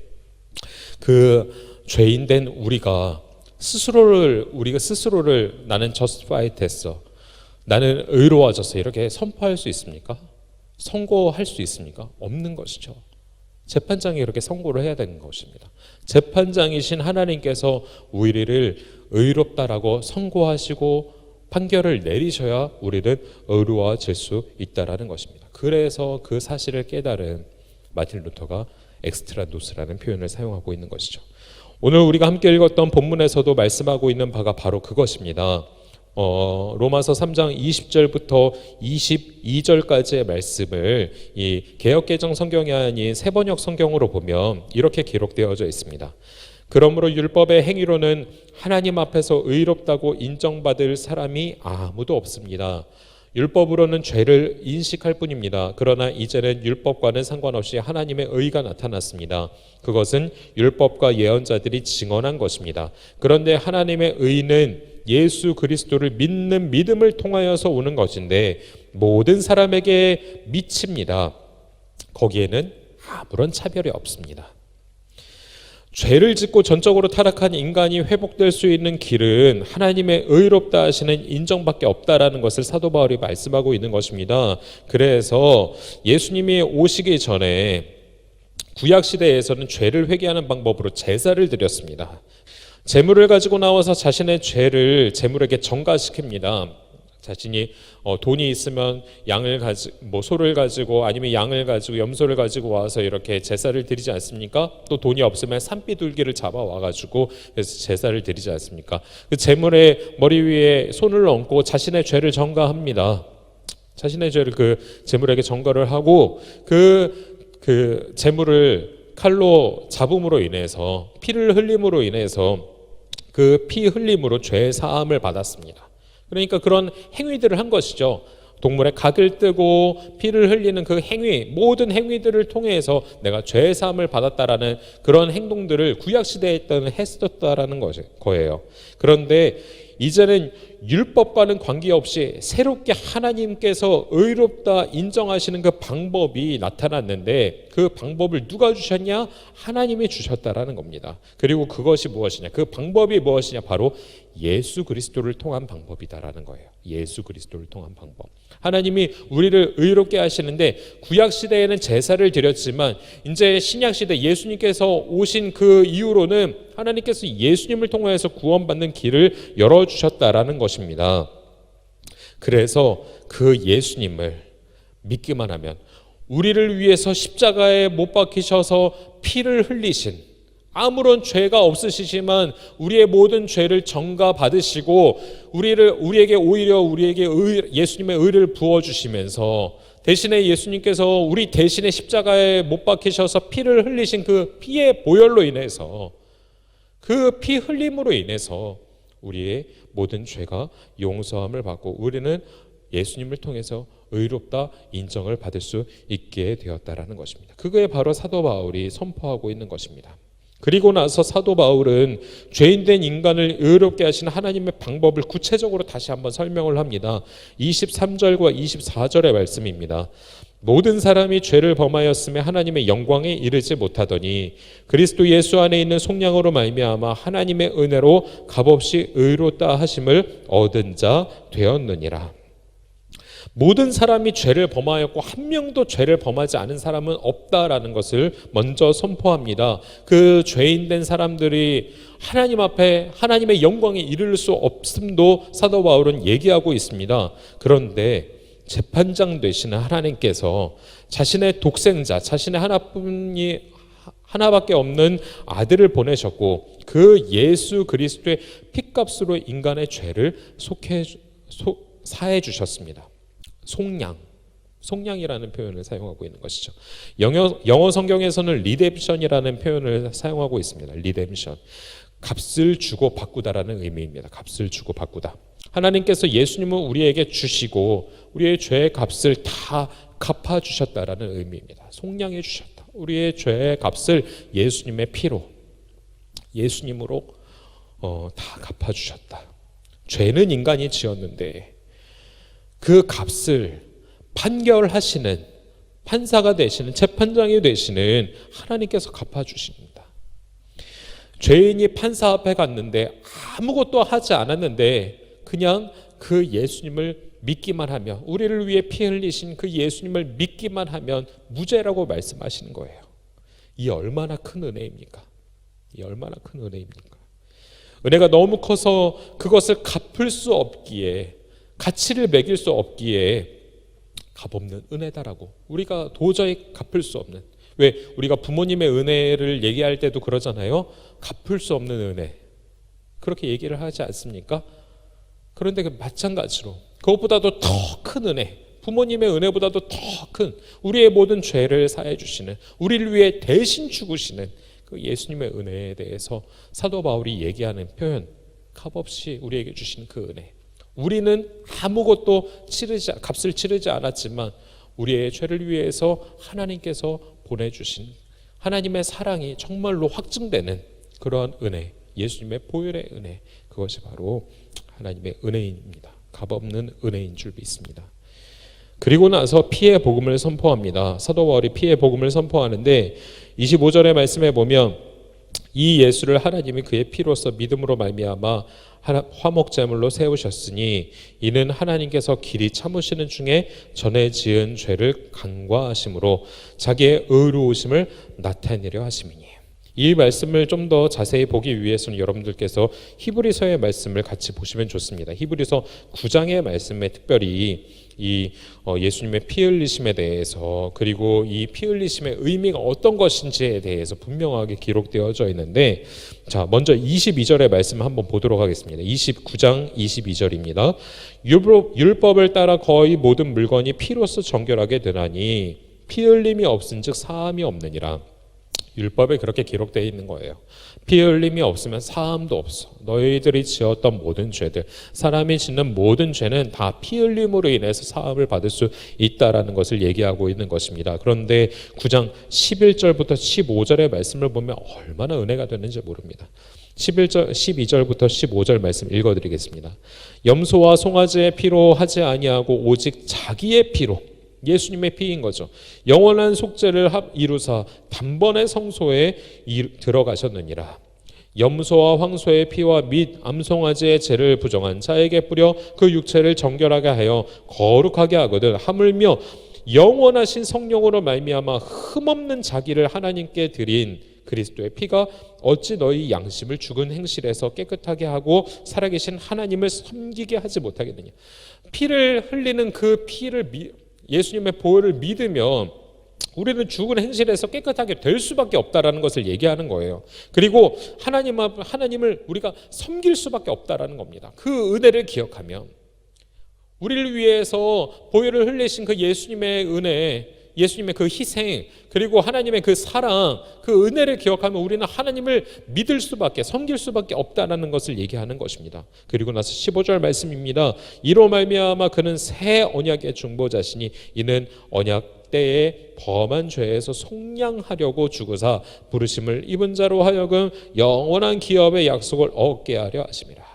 그 죄인된 우리가 스스로를 나는 justified 됐어. 나는 의로워졌어. 이렇게 선포할 수 있습니까? 선고할 수 있습니까? 없는 것이죠. 재판장이 이렇게 선고를 해야 되는 것입니다. 재판장이신 하나님께서 우리를 의롭다라고 선고하시고 판결을 내리셔야 우리는 의로워질 수 있다라는 것입니다. 그래서 그 사실을 깨달은 마틴 루터가 엑스트라노스라는 표현을 사용하고 있는 것이죠. 오늘 우리가 함께 읽었던 본문에서도 말씀하고 있는 바가 바로 그것입니다. 로마서 3장 20절부터 22절까지의 말씀을 이 개역개정 성경이 아닌 세번역 성경으로 보면 이렇게 기록되어져 있습니다. 그러므로 율법의 행위로는 하나님 앞에서 의롭다고 인정받을 사람이 아무도 없습니다. 율법으로는 죄를 인식할 뿐입니다. 그러나 이제는 율법과는 상관없이 하나님의 의가 나타났습니다. 그것은 율법과 예언자들이 증언한 것입니다. 그런데 하나님의 의는 예수 그리스도를 믿는 믿음을 통하여서 오는 것인데 모든 사람에게 미칩니다. 거기에는 아무런 차별이 없습니다. 죄를 짓고 전적으로 타락한 인간이 회복될 수 있는 길은 하나님의 의롭다 하시는 인정밖에 없다라는 것을 사도 바울이 말씀하고 있는 것입니다. 그래서 예수님이 오시기 전에 구약 시대에서는 죄를 회개하는 방법으로 제사를 드렸습니다. 제물을 가지고 나와서 자신의 죄를 제물에게 전가시킵니다. 자신이 돈이 있으면 소를 가지고 아니면 양을 가지고 염소를 가지고 와서 이렇게 제사를 드리지 않습니까? 또 돈이 없으면 산비둘기를 잡아와 가지고 제사를 드리지 않습니까? 그 제물의 머리 위에 손을 얹고 자신의 죄를 전가합니다. 자신의 죄를 그 제물에게 전가를 하고 그 제물을 칼로 잡음으로 인해서 피를 흘림으로 인해서 그 피 흘림으로 죄 사함을 받았습니다. 그러니까 그런 행위들을 한 것이죠. 동물의 각을 뜨고 피를 흘리는 그 행위, 모든 행위들을 통해서 내가 죄 사함을 받았다라는 그런 행동들을 구약 시대에 했었다라는 거예요. 그런데 이제는 율법과는 관계없이 새롭게 하나님께서 의롭다 인정하시는 그 방법이 나타났는데 그 방법을 누가 주셨냐? 하나님이 주셨다라는 겁니다. 그리고 그것이 무엇이냐? 그 방법이 무엇이냐? 바로 예수 그리스도를 통한 방법이다라는 거예요. 예수 그리스도를 통한 방법. 하나님이 우리를 의롭게 하시는데 구약 시대에는 제사를 드렸지만 이제 신약 시대 예수님께서 오신 그 이후로는 하나님께서 예수님을 통해서 구원받는 길을 열어주셨다라는 것입니다. 그래서 그 예수님을 믿기만 하면 우리를 위해서 십자가에 못 박히셔서 피를 흘리신 아무런 죄가 없으시지만 우리의 모든 죄를 전가 받으시고 우리에게 오히려 예수님의 의를 부어 주시면서 대신에 예수님께서 우리 대신에 십자가에 못 박히셔서 피를 흘리신 그 피의 보혈로 인해서, 그 피 흘림으로 인해서 우리의 모든 죄가 용서함을 받고 우리는 예수님을 통해서 의롭다 인정을 받을 수 있게 되었다라는 것입니다. 그게 바로 사도 바울이 선포하고 있는 것입니다. 그리고 나서 사도 바울은 죄인된 인간을 의롭게 하시는 하나님의 방법을 구체적으로 다시 한번 설명을 합니다. 23절과 24절의 말씀입니다. 모든 사람이 죄를 범하였음에 하나님의 영광에 이르지 못하더니 그리스도 예수 안에 있는 속량으로 말미암아 하나님의 은혜로 값없이 의롭다 하심을 얻은 자 되었느니라. 모든 사람이 죄를 범하였고 한 명도 죄를 범하지 않은 사람은 없다라는 것을 먼저 선포합니다. 그 죄인된 사람들이 하나님 앞에 하나님의 영광에 이를 수 없음도 사도 바울은 얘기하고 있습니다. 그런데 재판장 되시는 하나님께서 자신의 독생자, 자신의 하나밖에 없는 아들을 보내셨고 그 예수 그리스도의 핏값으로 인간의 죄를 사해 주셨습니다. 속량이라는 표현을 사용하고 있는 것이죠. 영어 성경에서는 리뎀션이라는 표현을 사용하고 있습니다. 리뎀션, 값을 주고 바꾸다라는 의미입니다. 값을 주고 바꾸다. 하나님께서 예수님을 우리에게 주시고 우리의 죄의 값을 다 갚아주셨다라는 의미입니다. 속량해 주셨다. 우리의 죄의 값을 예수님의 피로, 예수님으로 다 갚아주셨다. 죄는 인간이 지었는데 그 값을 판결하시는 판사가 되시는, 재판장이 되시는 하나님께서 갚아주십니다. 죄인이 판사 앞에 갔는데 아무것도 하지 않았는데 그냥 그 예수님을 믿기만 하면, 우리를 위해 피 흘리신 그 예수님을 믿기만 하면 무죄라고 말씀하시는 거예요. 이 얼마나 큰 은혜입니까? 이 얼마나 큰 은혜입니까? 은혜가 너무 커서 그것을 갚을 수 없기에, 가치를 매길 수 없기에 값없는 은혜다라고, 우리가 도저히 갚을 수 없는, 왜 우리가 부모님의 은혜를 얘기할 때도 그러잖아요. 갚을 수 없는 은혜, 그렇게 얘기를 하지 않습니까? 그런데 마찬가지로 그것보다도 더 큰 은혜, 부모님의 은혜보다도 더 큰 우리의 모든 죄를 사해 주시는, 우리를 위해 대신 죽으시는 그 예수님의 은혜에 대해서 사도 바울이 얘기하는 표현, 값없이 우리에게 주신 그 은혜. 우리는 아무것도 값을 치르지 않았지만 우리의 죄를 위해서 하나님께서 보내주신 하나님의 사랑이 정말로 확증되는 그러한 은혜, 예수님의 보혈의 은혜, 그것이 바로 하나님의 은혜입니다. 값없는 은혜인 줄 믿습니다. 그리고 나서 피의 복음을 선포합니다. 사도 바울이 피의 복음을 선포하는데 25절의 말씀에 보면 이 예수를 하나님이 그의 피로서 믿음으로 말미암아 화목제물로 세우셨으니 이는 하나님께서 길이 참으시는 중에 전에 지은 죄를 간과하심으로 자기의 의로우심을 나타내려 하심이니. 이 말씀을 좀 더 자세히 보기 위해서는 여러분들께서 히브리서의 말씀을 같이 보시면 좋습니다. 히브리서 9장의 말씀에 특별히 이 예수님의 피 흘리심에 대해서, 그리고 이 피 흘리심의 의미가 어떤 것인지에 대해서 분명하게 기록되어져 있는데, 자, 먼저 22절의 말씀 한번 보도록 하겠습니다. 29장 22절입니다. 율법을 따라 거의 모든 물건이 피로써 정결하게 되나니 피 흘림이 없은즉 사함이 없느니라. 율법에 그렇게 기록되어 있는 거예요. 피 흘림이 없으면 사함도 없어. 너희들이 지었던 모든 죄들, 사람이 짓는 모든 죄는 다 피 흘림으로 인해서 사함을 받을 수 있다라는 것을 얘기하고 있는 것입니다. 그런데 9장 11절부터 15절의 말씀을 보면 얼마나 은혜가 되는지 모릅니다. 12절부터 15절 말씀 읽어드리겠습니다. 염소와 송아지의 피로 하지 아니하고 오직 자기의 피로, 예수님의 피인 거죠. 영원한 속죄를 이루사 단번에 성소에 들어가셨느니라. 염소와 황소의 피와 및 암송아지의 죄를 부정한 자에게 뿌려 그 육체를 정결하게 하여 거룩하게 하거든 하물며 영원하신 성령으로 말미암아 흠없는 자기를 하나님께 드린 그리스도의 피가 어찌 너희 양심을 죽은 행실에서 깨끗하게 하고 살아계신 하나님을 섬기게 하지 못하겠느냐. 피를 흘리는 그 피를 예수님의 보혈을 믿으면 우리는 죽은 행실에서 깨끗하게 될 수밖에 없다라는 것을 얘기하는 거예요. 그리고 하나님을 우리가 섬길 수밖에 없다라는 겁니다. 그 은혜를 기억하면 우리를 위해서 보혈을 흘리신 그 예수님의 은혜, 예수님의 그 희생, 그리고 하나님의 그 사랑, 그 은혜를 기억하면 우리는 하나님을 믿을 수밖에, 섬길 수밖에 없다라는 것을 얘기하는 것입니다. 그리고 나서 15절 말씀입니다. 이로 말미암아 그는 새 언약의 중보자시니 이는 언약 때에 범한 죄에서 속량하려고 죽으사 부르심을 입은 자로 하여금 영원한 기업의 약속을 얻게 하려 하심이라.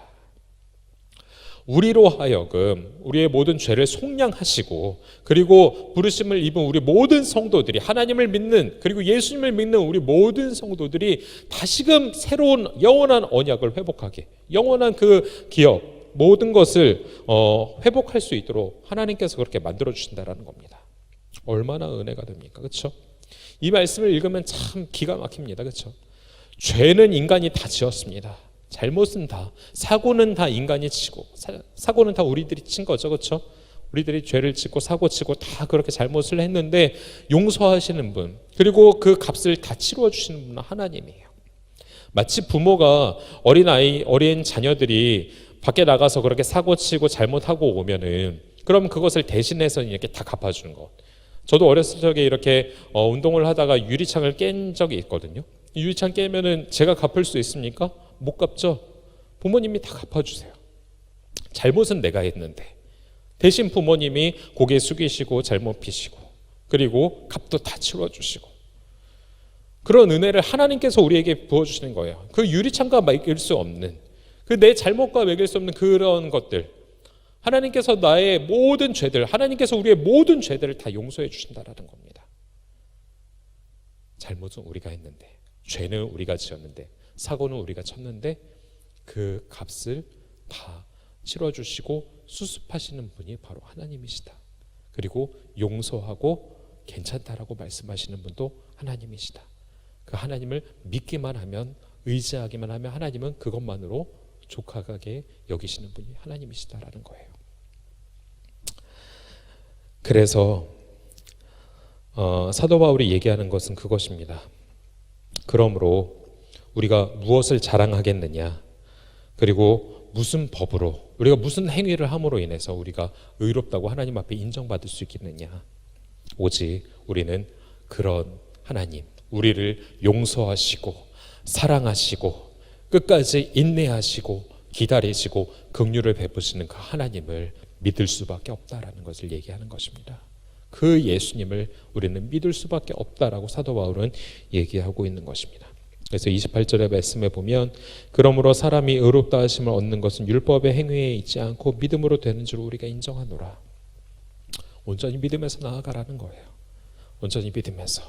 우리로 하여금 우리의 모든 죄를 속량하시고, 그리고 부르심을 입은 우리 모든 성도들이, 하나님을 믿는, 그리고 예수님을 믿는 우리 모든 성도들이 다시금 새로운 영원한 언약을 회복하게, 영원한 그 기업, 모든 것을 회복할 수 있도록 하나님께서 그렇게 만들어 주신다라는 겁니다. 얼마나 은혜가 됩니까? 그렇죠? 이 말씀을 읽으면 참 기가 막힙니다. 그렇죠? 죄는 인간이 다 지었습니다. 잘못은 다, 사고는 다 인간이 치고, 사고는 다 우리들이 친 거죠. 그렇죠? 우리들이 죄를 짓고 사고 치고 다 그렇게 잘못을 했는데 용서하시는 분, 그리고 그 값을 다 치루어 주시는 분은 하나님이에요. 마치 부모가 어린 자녀들이 밖에 나가서 그렇게 사고 치고 잘못하고 오면은, 그럼 그것을 대신해서 이렇게 다 갚아주는 것. 저도 어렸을 적에 이렇게 운동을 하다가 유리창을 깬 적이 있거든요. 유리창 깨면은 제가 갚을 수 있습니까? 못 갚죠. 부모님이 다 갚아주세요. 잘못은 내가 했는데 대신 부모님이 고개 숙이시고 잘못 피시고, 그리고 값도 다 치러주시고, 그런 은혜를 하나님께서 우리에게 부어주시는 거예요. 그 유리창과 매길 수 없는, 그 내 잘못과 매길 수 없는 그런 것들, 하나님께서 나의 모든 죄들, 하나님께서 우리의 모든 죄들을 다 용서해 주신다라는 겁니다. 잘못은 우리가 했는데, 죄는 우리가 지었는데, 사고는 우리가 쳤는데 그 값을 다 치러주시고 수습하시는 분이 바로 하나님이시다. 그리고 용서하고 괜찮다라고 말씀하시는 분도 하나님이시다. 그 하나님을 믿기만 하면, 의지하기만 하면 하나님은 그것만으로 족하게 여기시는 분이 하나님이시다라는 거예요. 그래서 사도 바울이 얘기하는 것은 그것입니다. 그러므로 우리가 무엇을 자랑하겠느냐, 그리고 무슨 법으로, 우리가 무슨 행위를 함으로 인해서 우리가 의롭다고 하나님 앞에 인정받을 수 있겠느냐. 오직 우리는 그런 하나님, 우리를 용서하시고 사랑하시고 끝까지 인내하시고 기다리시고 긍휼을 베푸시는 그 하나님을 믿을 수밖에 없다라는 것을 얘기하는 것입니다. 그 예수님을 우리는 믿을 수밖에 없다라고 사도 바울은 얘기하고 있는 것입니다. 그래서 28절의 말씀에 보면, 그러므로 사람이 의롭다 하심을 얻는 것은 율법의 행위에 있지 않고 믿음으로 되는 줄 우리가 인정하노라. 온전히 믿으면서 나아가라는 거예요. 온전히 믿으면서,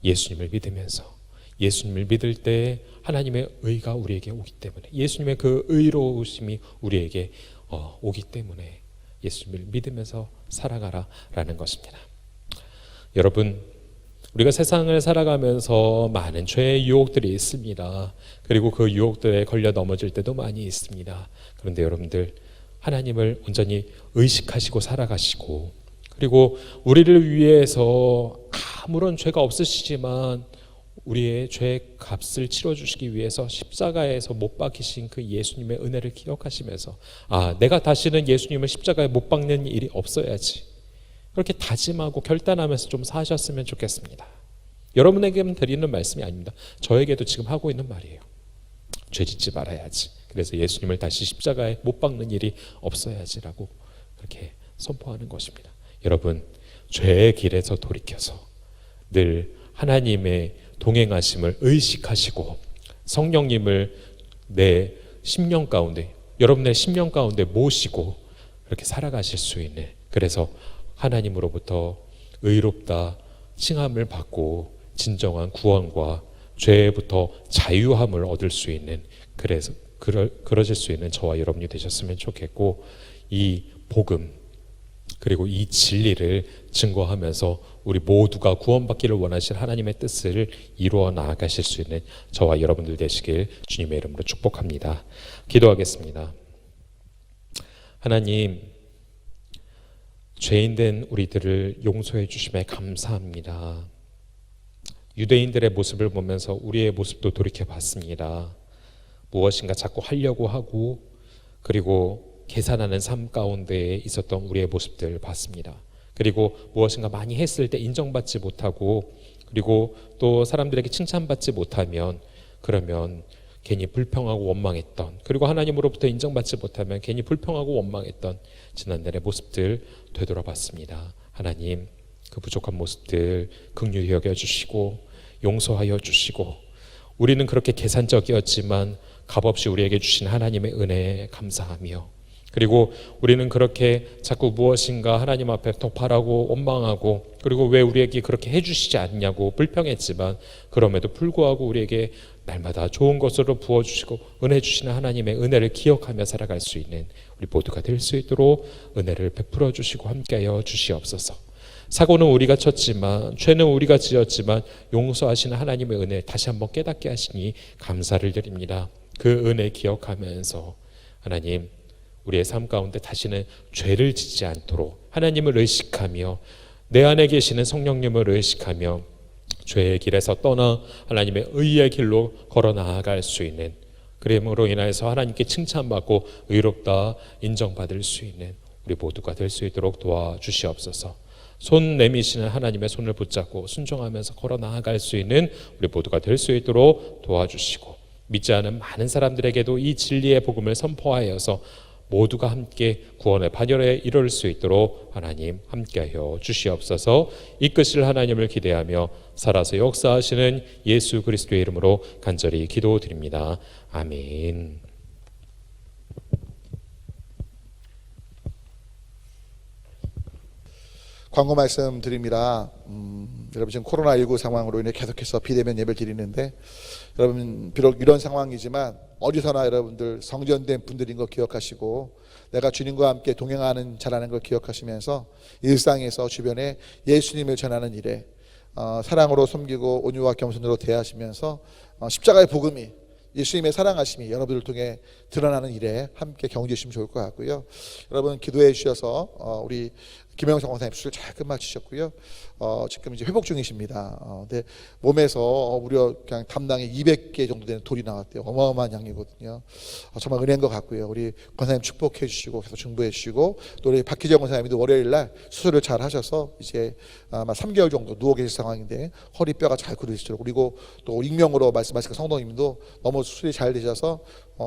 예수님을 믿으면서, 예수님을 믿을 때 하나님의 의가 우리에게 오기 때문에, 예수님의 그 의로우심이 우리에게 오기 때문에 예수님을 믿으면서 살아가라라는 것입니다. 여러분, 우리가 세상을 살아가면서 많은 죄의 유혹들이 있습니다. 그리고 그 유혹들에 걸려 넘어질 때도 많이 있습니다. 그런데 여러분들, 하나님을 온전히 의식하시고 살아가시고, 그리고 우리를 위해서 아무런 죄가 없으시지만 우리의 죄의 값을 치러주시기 위해서 십자가에서 못 박히신 그 예수님의 은혜를 기억하시면서, 내가 다시는 예수님을 십자가에 못 박는 일이 없어야지, 그렇게 다짐하고 결단하면서 좀 사셨으면 좋겠습니다. 여러분에게만 드리는 말씀이 아닙니다. 저에게도 지금 하고 있는 말이에요. 죄 짓지 말아야지, 그래서 예수님을 다시 십자가에 못 박는 일이 없어야지라고 그렇게 선포하는 것입니다. 여러분, 죄의 길에서 돌이켜서 늘 하나님의 동행하심을 의식하시고 성령님을 내 심령 가운데, 여러분의 심령 가운데 모시고 그렇게 살아가실 수 있는, 그래서 하나님으로부터 의롭다 칭함을 받고 진정한 구원과 죄부터 자유함을 얻을 수 있는, 그래서 그러실 수 있는 저와 여러분이 되셨으면 좋겠고, 이 복음 그리고 이 진리를 증거하면서 우리 모두가 구원받기를 원하실 하나님의 뜻을 이루어 나아가실 수 있는 저와 여러분들 되시길 주님의 이름으로 축복합니다. 기도하겠습니다. 하나님, 죄인된 우리들을 용서해 주심에 감사합니다. 유대인들의 모습을 보면서 우리의 모습도 돌이켜 봤습니다. 무엇인가 자꾸 하려고 하고, 그리고 계산하는 삶 가운데 있었던 우리의 모습들 봤습니다. 그리고 무엇인가 많이 했을 때 인정받지 못하고, 그리고 또 사람들에게 칭찬받지 못하면 그러면 괜히 불평하고 원망했던, 그리고 하나님으로부터 인정받지 못하면 괜히 불평하고 원망했던 지난날의 모습들 되돌아봤습니다. 하나님, 그 부족한 모습들 긍휼히 여겨주시고 용서하여 주시고, 우리는 그렇게 계산적이었지만 값없이 우리에게 주신 하나님의 은혜에 감사하며, 그리고 우리는 그렇게 자꾸 무엇인가 하나님 앞에 더 바라고 원망하고, 그리고 왜 우리에게 그렇게 해주시지 않냐고 불평했지만, 그럼에도 불구하고 우리에게 날마다 좋은 것으로 부어주시고 은혜 주시는 하나님의 은혜를 기억하며 살아갈 수 있는 우리 모두가 될 수 있도록 은혜를 베풀어 주시고 함께하여 주시옵소서. 사고는 우리가 쳤지만, 죄는 우리가 지었지만 용서하시는 하나님의 은혜 다시 한번 깨닫게 하시니 감사를 드립니다. 그 은혜 기억하면서 하나님, 우리의 삶 가운데 다시는 죄를 짓지 않도록 하나님을 의식하며, 내 안에 계시는 성령님을 의식하며 죄의 길에서 떠나 하나님의 의의 길로 걸어 나아갈 수 있는, 그림으로 인하여서 하나님께 칭찬받고 의롭다 인정받을 수 있는 우리 모두가 될 수 있도록 도와주시옵소서. 손 내미시는 하나님의 손을 붙잡고 순종하면서 걸어 나아갈 수 있는 우리 모두가 될 수 있도록 도와주시고, 믿지 않은 많은 사람들에게도 이 진리의 복음을 선포하여서 모두가 함께 구원의 반열에 이룰 수 있도록 하나님 함께하여 주시옵소서. 이끄실 하나님을 기대하며 살아서 역사하시는 예수 그리스도의 이름으로 간절히 기도드립니다. 아멘. 광고 말씀드립니다. 여러분 지금 코로나19 상황으로 인해 계속해서 비대면 예배를 드리는데, 여러분 비록 이런 상황이지만 어디서나 여러분들 성전된 분들인 거 기억하시고, 내가 주님과 함께 동행하는 자라는 걸 기억하시면서 일상에서 주변에 예수님을 전하는 일에 사랑으로 섬기고 온유와 겸손으로 대하시면서 십자가의 복음이, 예수님의 사랑하심이 여러분을 통해 드러나는 일에 함께 경주해 주시면 좋을 것 같고요. 여러분 기도해 주셔서 우리 김영성 원사님 수술 잘 끝마치셨고요. 지금 이제 회복 중이십니다. 근데 몸에서 무려 그냥 담당에 200개 정도 되는 돌이 나왔대요. 어마어마한 양이거든요. 정말 은혜인 것 같고요. 우리 권사님 축복해 주시고 계속 중보해 주시고, 또 우리 박희정 권사님도 월요일 날 수술을 잘 하셔서 이제 아마 3개월 정도 누워 계실 상황인데 허리뼈가 잘 굳으시도록, 그리고 또 익명으로 말씀하신 성도님도 너무 수술이 잘 되셔서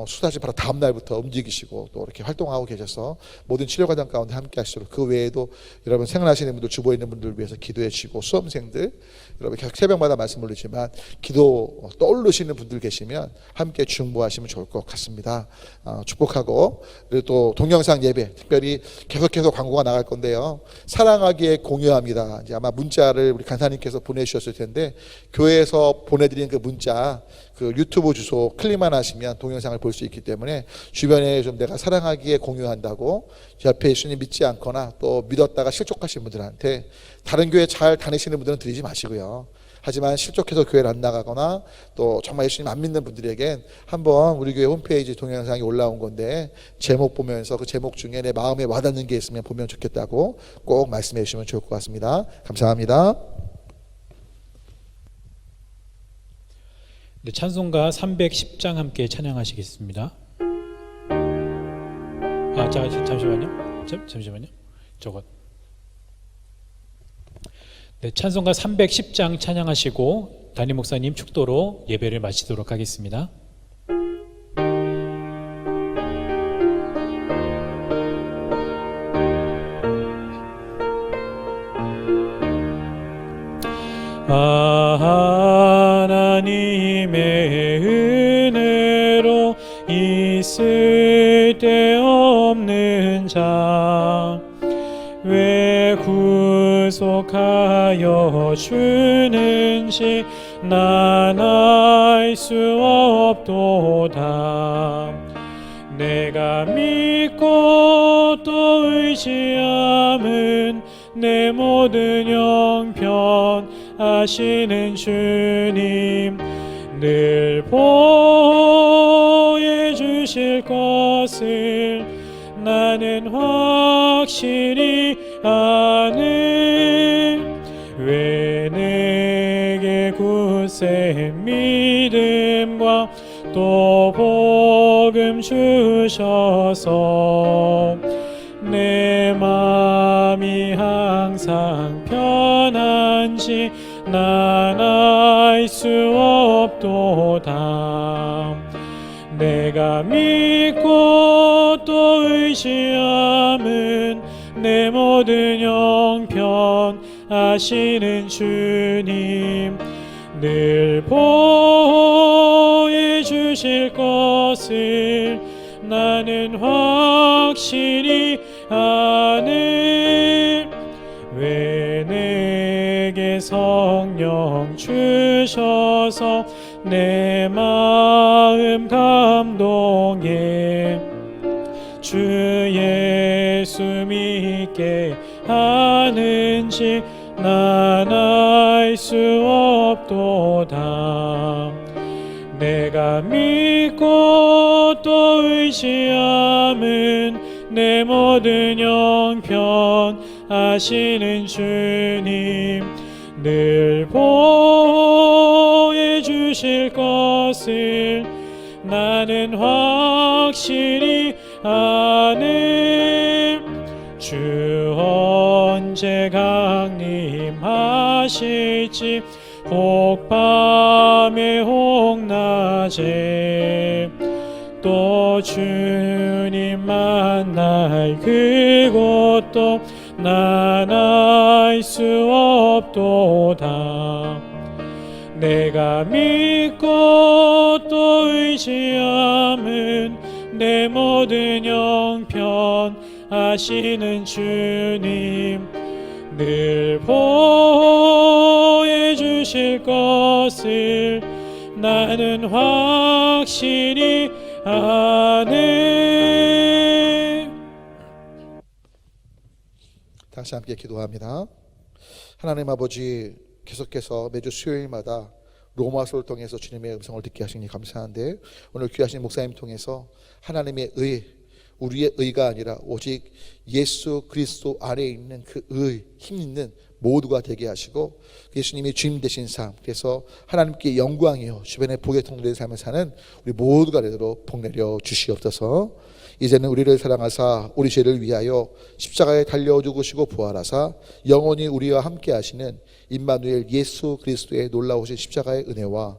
수술하신 바로 다음 날부터 움직이시고 또 이렇게 활동하고 계셔서 모든 치료 과정 가운데 함께 하시도록, 그 외에도 여러분 생활하시는 분들, 주보에 있는 분들을 위해서 기도해 주시고, 수험생들 여러분 계속 새벽마다 말씀 올리지만 기도 떠오르시는 분들 계시면 함께 중보하시면 좋을 것 같습니다. 축복하고, 그리고 또 동영상 예배 특별히 계속해서 광고가 나갈 건데요. 사랑하기에 공유합니다. 이제 아마 문자를 우리 간사님께서 보내주셨을 텐데, 교회에서 보내드린 그 문자 그 유튜브 주소 클릭만 하시면 동영상을 볼 수 있기 때문에 주변에 좀 내가 사랑하기에 공유한다고 옆에 예수님 믿지 않거나 또 믿었다가 실족하신 분들한테, 다른 교회 잘 다니시는 분들은 드리지 마시고요. 하지만 실족해서 교회를 안 나가거나 또 정말 예수님 안 믿는 분들에겐 한번 우리 교회 홈페이지 동영상이 올라온 건데 제목 보면서 그 제목 중에 내 마음에 와닿는 게 있으면 보면 좋겠다고 꼭 말씀해 주시면 좋을 것 같습니다. 감사합니다. 네, 찬송가 310장 함께 찬양하시겠습니다. 잠시만요. 잠시만요. 저것. 네, 찬송가 310장 찬양하시고 담임 목사님 축도로 예배를 마치도록 하겠습니다. 하나님의 은혜로 있을 데 없는 자, 왜 구속하여 주는지 난 알 수 없도다. 내가 믿고 또 의지함은 내 모든 형편 아시는 주님, 늘 보여주실 것을 나는 확실히 아는, 왜 내게 굳센 믿음과 또 복음 힘 주셔서 내 마음이 항상 편한지 난 알 수 없도다. 내가 믿고 또 의지함은 내 모든 형편 아시는 주님 늘 보호해 주실 것을 나는 확실히 아네. 왜 내게 성령 주셔서 내 마음 감동해 주 예수 믿게 하는지 난 알 수 없도다. 내가 믿고 또 의지함은 내 모든 형편 아시는 주님 늘 보호해 주실 것을 나는 확실히 아네. 주 언제 강림하실지 혹 밤에 혹 낮에 또 주님 만날 그곳도 난 알 수 없도다. 내가 믿고 또 의지함은 내 모든 형편 아시는 주님 늘 보호해 주실 것을 나는 확실히 아네. 다시 함께 기도합니다. 하나님 아버지, 계속해서 매주 수요일마다 로마서를 통해서 주님의 음성을 듣게 하시니 감사한데 오늘 귀하신 목사님 통해서 하나님의 의, 우리의 의가 아니라 오직 예수 그리스도 안에 있는 그 의, 힘 있는 모두가 되게 하시고 예수님이 주님 되신 삶, 그래서 하나님께 영광이요 주변에 복의 통로된 삶을 사는 우리 모두가 되도록 복내려 주시옵소서. 이제는 우리를 사랑하사 우리 죄를 위하여 십자가에 달려 죽으시고 부활하사 영원히 우리와 함께 하시는 임마누엘 예수 그리스도의 놀라우신 십자가의 은혜와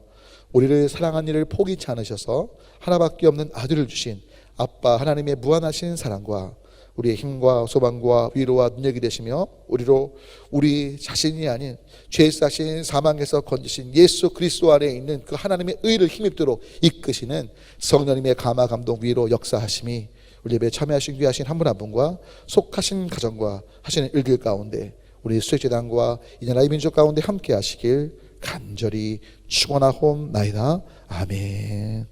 우리를 사랑한 이를 포기치 않으셔서 하나밖에 없는 아들을 주신 아빠 하나님의 무한하신 사랑과 우리의 힘과 소망과 위로와 능력이 되시며 우리로 우리 자신이 아닌 죄사신 사망에서 건지신 예수 그리스도 안에 있는 그 하나님의 의를 힘입도록 이끄시는 성령님의 감화 감동 위로 역사하심이 우리 예배에 참여하신 귀하신 한 분 한 분과 속하신 가정과 하시는 일들 가운데 우리 수혜재단과 이 나라의 민족 가운데 함께 하시길 간절히 축원하옵나이다. 아멘.